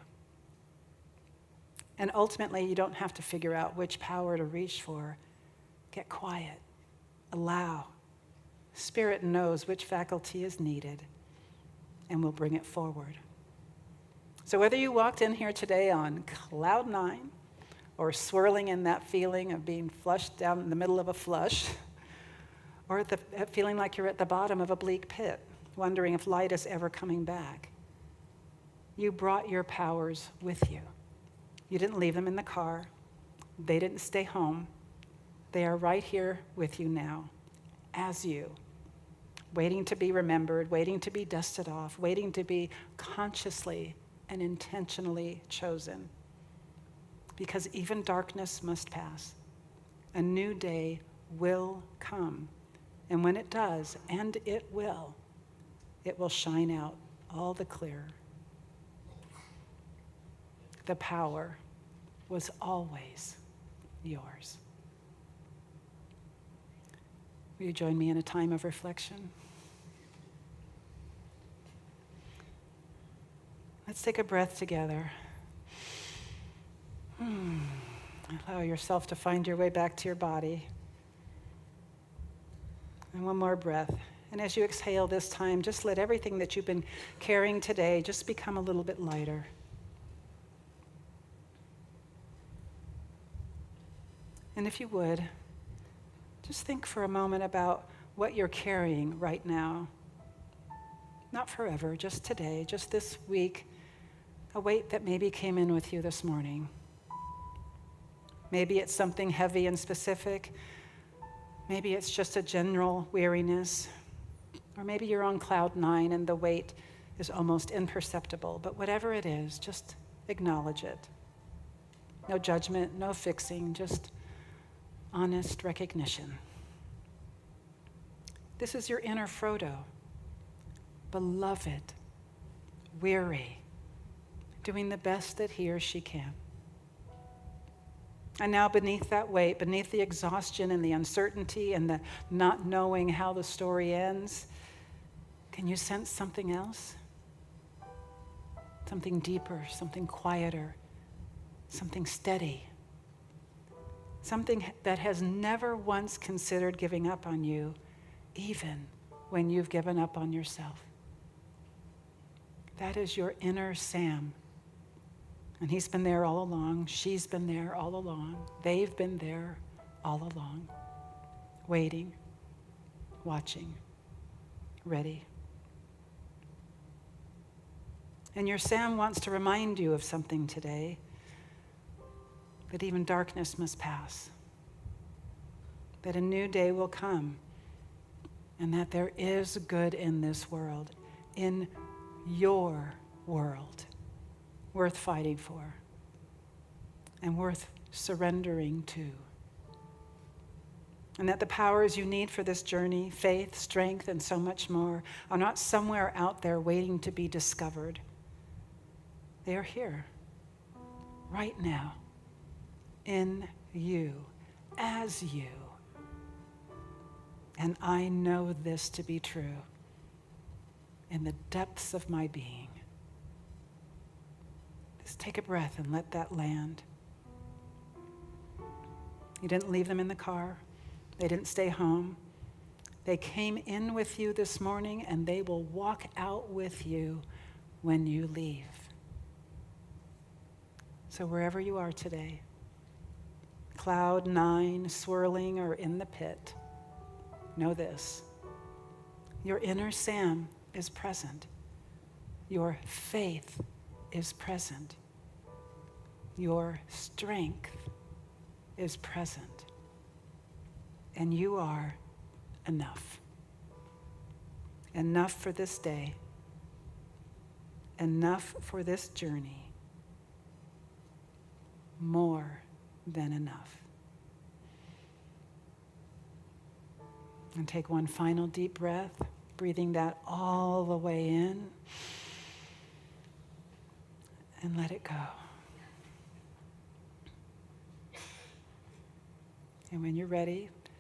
And ultimately, you don't have to figure out which power to reach for. Get quiet. Allow. Spirit knows which faculty is needed and will bring it forward. So whether you walked in here today on cloud 9 or swirling in that feeling of being flushed down in the middle of a flush, or feeling like you're at the bottom of a bleak pit, wondering if light is ever coming back, you brought your powers with you. You didn't leave them in the car. They didn't stay home. They are right here with you now, as you, waiting to be remembered, waiting to be dusted off, waiting to be consciously and intentionally chosen. Because even darkness must pass. A new day will come. And when it does, and it will shine out all the clearer. The power was always yours. Will you join me in a time of reflection? Let's take a breath together. Allow yourself to find your way back to your body. And one more breath. And as you exhale this time, just let everything that you've been carrying today just become a little bit lighter. And if you would, just think for a moment about what you're carrying right now. Not forever, just today, just this week, a weight that maybe came in with you this morning. Maybe it's something heavy and specific. Maybe it's just a general weariness. Or maybe you're on cloud 9 and the weight is almost imperceptible. But whatever it is, just acknowledge it. No judgment, no fixing, just honest recognition. This is your inner Frodo, beloved, weary, doing the best that he or she can. And now beneath that weight, beneath the exhaustion and the uncertainty and the not knowing how the story ends, can you sense something else? Something deeper, something quieter, something steady. Something that has never once considered giving up on you, even when you've given up on yourself. That is your inner Sam. And he's been there all along. She's been there all along. They've been there all along. Waiting, watching, ready. And your Sam wants to remind you of something today, that even darkness must pass, that a new day will come, and that there is good in this world, in your world, worth fighting for and worth surrendering to. And that the powers you need for this journey, faith, strength, and so much more, are not somewhere out there waiting to be discovered. They are here, right now, in you, as you. And I know this to be true in the depths of my being. Just take a breath and let that land. You didn't leave them in the car. They didn't stay home. They came in with you this morning, and they will walk out with you when you leave. So wherever you are today, cloud 9 swirling or in the pit, know this: your inner Sam is present. Your faith is present. Your strength is present. And you are enough. Enough for this day. Enough for this journey. More than enough. And take one final deep breath, breathing that all the way in, and let it go. And when you're ready, you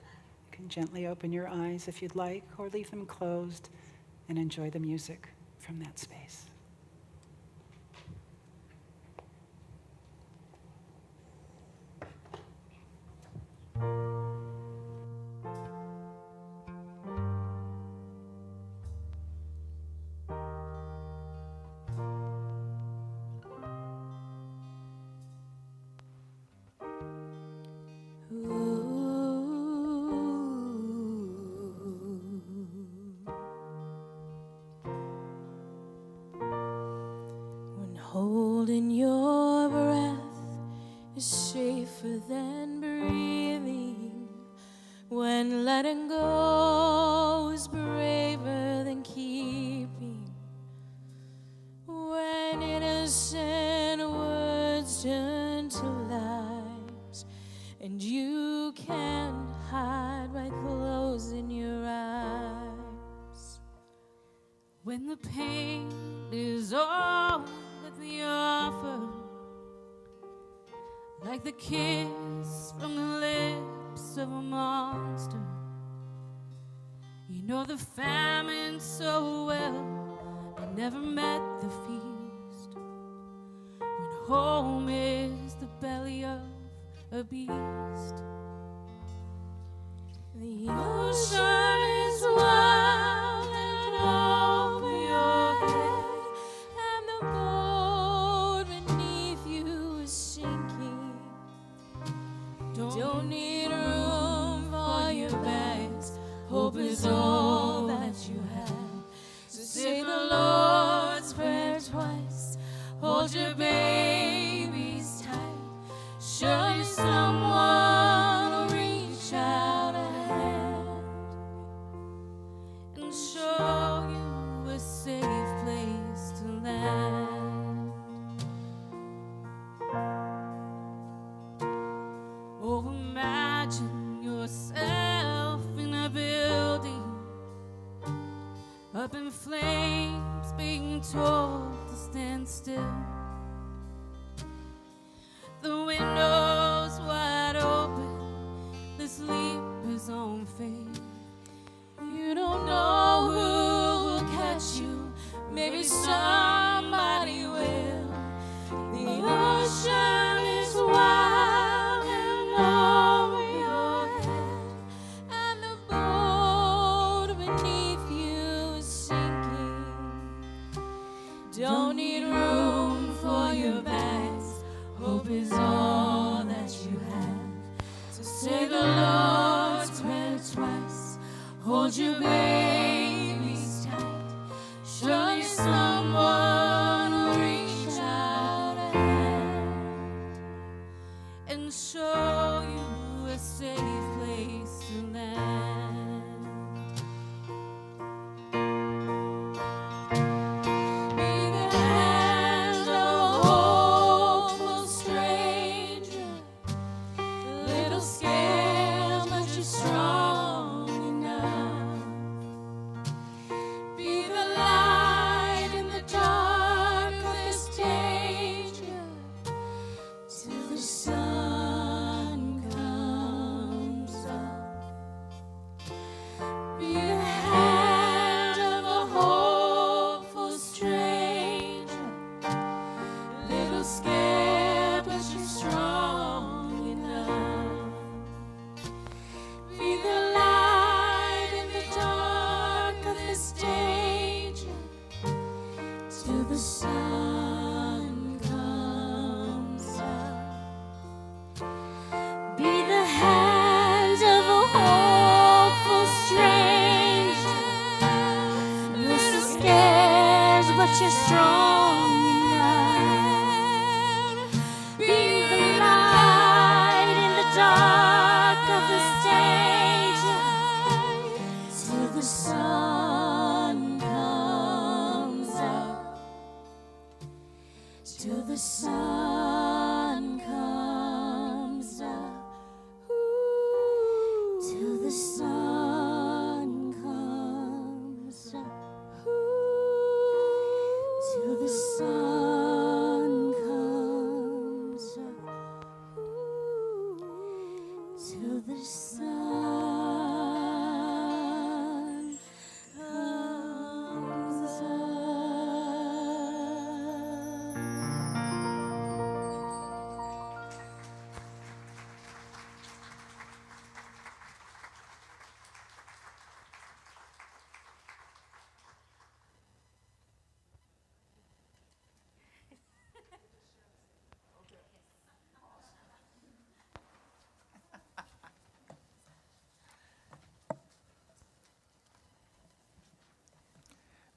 can gently open your eyes if you'd like, or leave them closed and enjoy the music from that space. When holding your breath is safer than breathing, when letting go is braver than keeping, when innocent words turn to lies, and you can't hide by closing your eyes. When the pain is all that they offer, like the kiss from the lips of a monster. You know the famine so well, I never met the feast. When home is the belly of a beast. The ocean is wild and over your head, and the boat beneath you is sinking. Don't need room for your bags Hope is all that you have. So say the Lord's Prayer twice. Hold your babies tight. Surely someone will reach out a hand and show you a safe place to land. Oh, imagine yourself in a building up in flames, being told to stand still. The windows wide open, the sleep is on faith. You don't know who will catch you, maybe somebody will. The ocean is wild and over your head, and the boat beneath you is sinking. Don't need room for your bags. Hope is all that you have. So say the Lord's Prayer twice. Hold your babies tight. Surely someone will reach out a hand and show you a safe place to land. Be the hand of a hopeful stranger, a little scared but you're strong enough. Be the light in the dark of this danger till the sun comes up. Be the hand of a hopeful stranger, a little scared but you're strong enough. Be the light in the dark of this danger till the sun comes up. Be the hand of a hopeful stranger. You're so scared, but you're strong enough. Be the light in the dark of this danger till the sun comes up. Till the sun comes up. Till the sun comes up. Till the sun comes up. Till the sun comes up.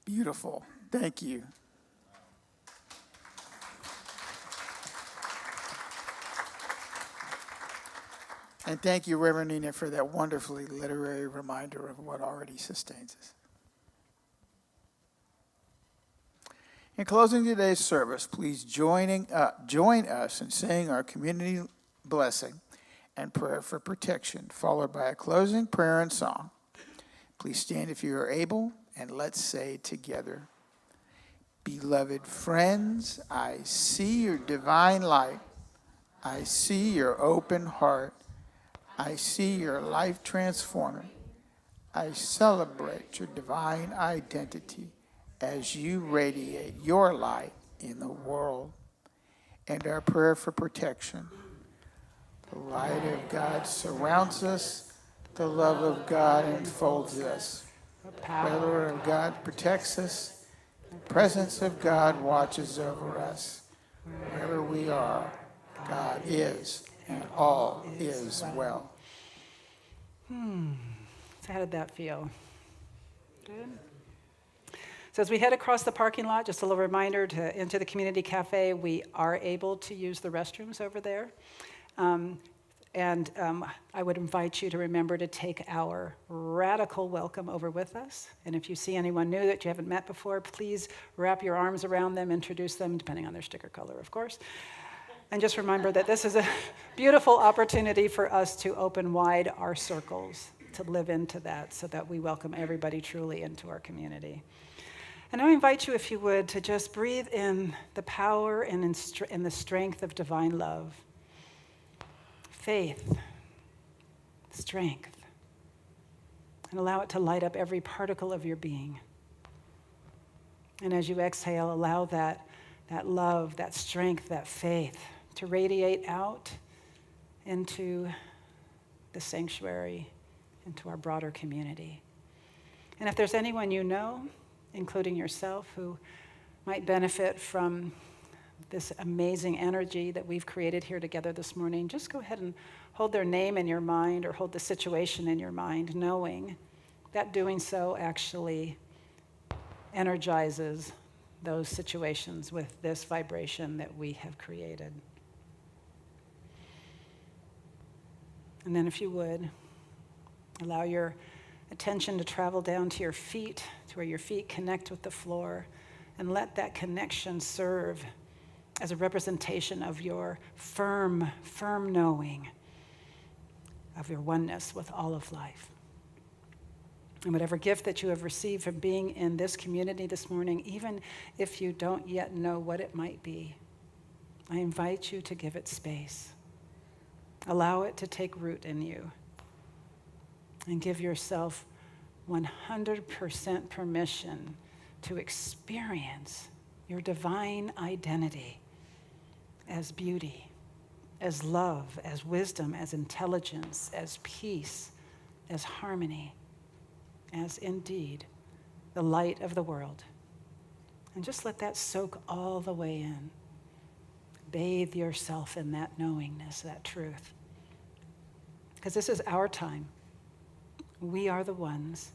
Beautiful. Thank you. And thank you, Reverend Nina, for that wonderfully literary reminder of what already sustains us. In closing today's service, please join us in saying our community blessing and prayer for protection, followed by a closing prayer and song. Please stand if you are able, and let's say together, beloved friends, I see your divine light. I see your open heart. I see your life transforming. I celebrate your divine identity as you radiate your light in the world. And our prayer for protection. The light of God surrounds us. The love of God enfolds us. The power of God protects us. The presence of God watches over us. Wherever we are, God is, and all is well. So how did that feel? Good? So as we head across the parking lot, just a little reminder to enter the community cafe. We are able to use the restrooms over there. I would invite you to remember to take our radical welcome over with us. And if you see anyone new that you haven't met before, please wrap your arms around them, introduce them, depending on their sticker color, of course. And just remember that this is a beautiful opportunity for us to open wide our circles, to live into that, so that we welcome everybody truly into our community. And I invite you, if you would, to just breathe in the power and in the strength of divine love. Faith, strength, and allow it to light up every particle of your being. And as you exhale, allow that love, that strength, that faith to radiate out into the sanctuary, into our broader community. And if there's anyone you know, including yourself, who might benefit from this amazing energy that we've created here together this morning, just go ahead and hold their name in your mind or hold the situation in your mind, knowing that doing so actually energizes those situations with this vibration that we have created. And then if you would, allow your attention to travel down to your feet, to where your feet connect with the floor, and let that connection serve as a representation of your firm knowing of your oneness with all of life. And whatever gift that you have received from being in this community this morning, even if you don't yet know what it might be, I invite you to give it space. Allow it to take root in you. And give yourself 100% permission to experience your divine identity as beauty, as love, as wisdom, as intelligence, as peace, as harmony, as indeed the light of the world. And just let that soak all the way in. Bathe yourself in that knowingness, that truth. Because this is our time. We are the ones.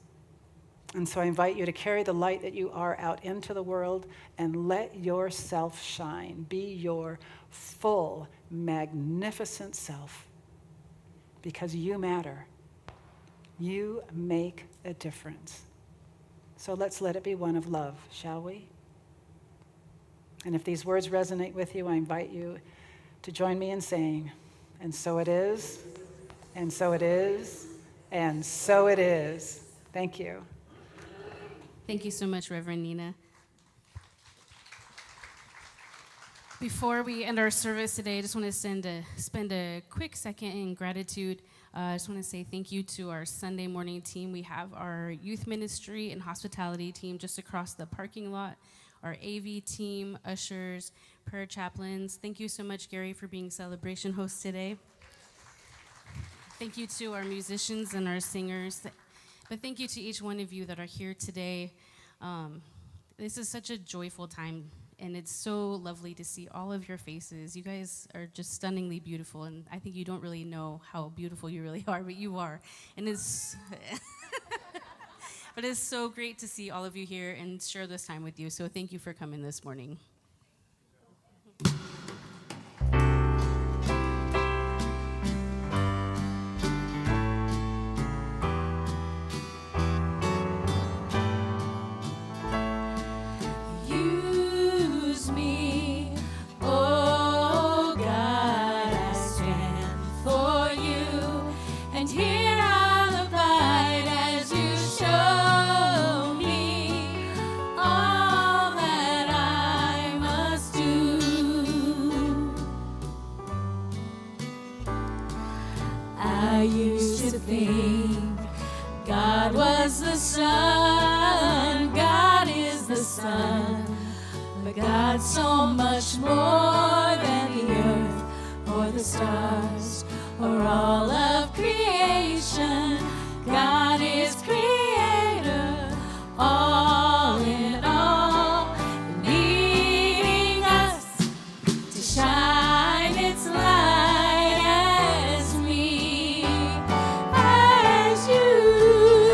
And so I invite you to carry the light that you are out into the world and let yourself shine. Be your full, magnificent self. Because you matter. You make a difference. So let's let it be one of love, shall we? And if these words resonate with you, I invite you to join me in saying, and so it is, and so it is, and so it is. Thank you. Thank you so much, Reverend Nina. Before we end our service today, I just want to spend a quick second in gratitude. I just want to say thank you to our Sunday morning team. We have our youth ministry and hospitality team just across the parking lot, our AV team, ushers, prayer chaplains. Thank you so much, Gary, for being celebration host today. Thank you to our musicians and our singers. But thank you to each one of you that are here today. This is such a joyful time, and it's so lovely to see all of your faces. You guys are just stunningly beautiful, and I think you don't really know how beautiful you really are, but you are. And it's but it's so great to see all of you here and share this time with you. So thank you for coming this morning. God was the Son, God is the Son, but God's so much more than the earth or the stars or all of creation. God is creator, all in all, needing us to shine its light as me, as you.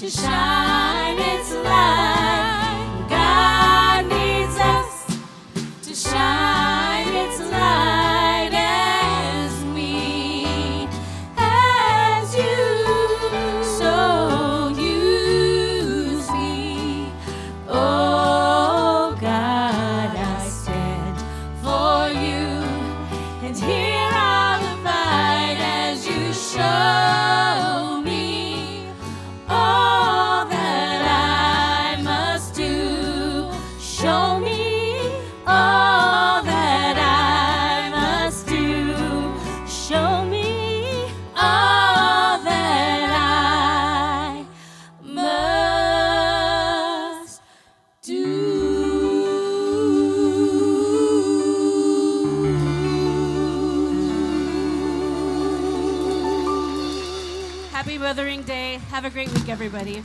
to shine its light. God needs us to shine its light as we, as you, so use me. Oh God, I stand for you, and here I'll abide as you show me all that I must do. Show me all that I must do. Show me all that I must do. Happy Mothering Day. Have a great week, everybody.